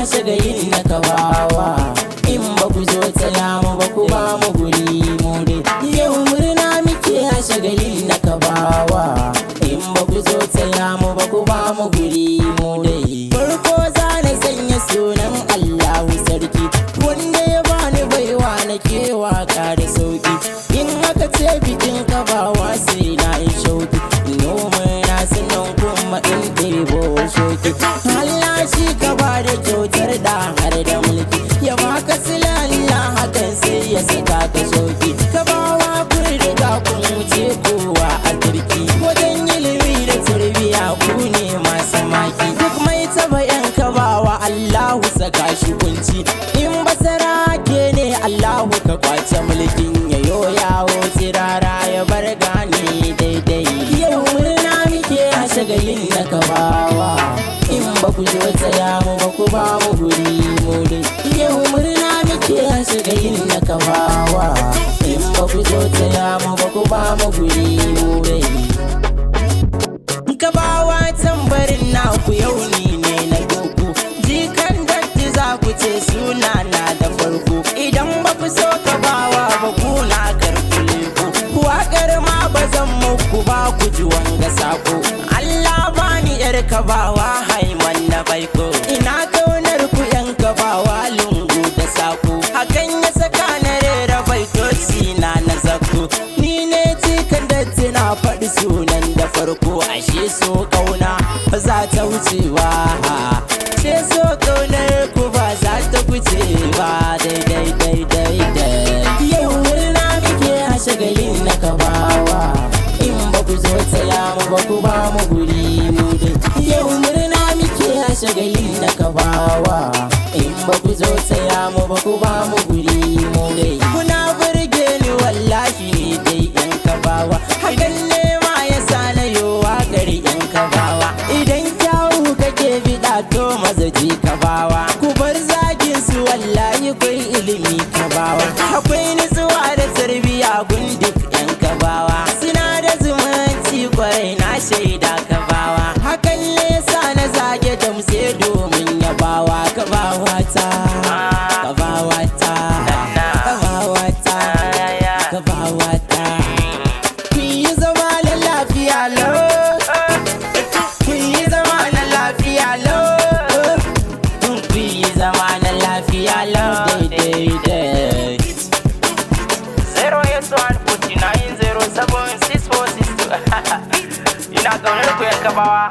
Shagalin na kawawa in ba ku zo tsaya mu ba ku ba mu guri mu dai. Yau murna muke a shagalin na kawawa in ba ku zo tsaya mu ba ku ba mu guri mu dai. Farko za na sanya sunan Allahu sarki wanda ya bani baiwa na ke waka da sauki. In aka ce bikin kabawa sai na yi shauki, noma na sanan kuma in ɗebo shoki. Allah shi ka ba da kyautar da har da mulki, ya baka silalla hakan sai ya saka ka shauki. Ka bawa kun riga kun wuce kowa a turki, wajen ilimi da tarbiya ku ne masu maki. Duk mai taba yan ka bawa Allahu saka shi kunci, in basara ke ne Allahu ka kwace mulkin ya yo yawo tsirara ya bar gane daidai. Yau murna muke a shagalin na ka bawa in ba ku zo tsaya mu ba ku ba mu guri mu dai. Yau murna muke a shagalin na kawawa in ba ku zo tsaya mu ba ku ba mu guri mu dai. Kabawa tambarin naku yau ni ne na doku, jikan datti za ku ce suna na da farko. Idan ba ku so kabawa ba ku na karkule ku, waƙar ma ba zan muku ba ku ji wanga sako. Allah bani yar kabawa haiman na baiko, ina kaunar ku yan kabawa lungu da sako. Hakan ya saka na rera baitoci na zako. Ni ne cikin datti na faɗi sunan da farko, ashe so kauna ba za ta wuce ba, ce so kaunar ku ba za ta wuce ba. Daidai yau murna muke a shagalin na kabawa in ba ku zo tsaya mu ba ku ba mu guri mu dai. Yau murna muke a shagalin na kabawa in ba ku zo tsaya mu ba ku ba mu guri mu dai. Kuna burge ni wallahi ni dai yan kabawa, hakan ne ma ya sa na yo waƙar yan kabawa. Idan kyawu kake bida to maza ji kabawa, ku bar zagin su wallahi kai ilimi kabawa. Akwai nutsuwa da tarbiya gun duk yan kabawa, suna da zumunci kwarai na shaida kabawa. Hakan ne sa na zage damse domin yabawa kabawa ta, kabawa ta, kabawa ta, kabawa ta. Ku yi zama na lafiya lau, ku yi zama na lafiya lau, ku yi zama na lafiya lau. Daidai 081 49 07 6462 ina kaunar ku yan kabawa.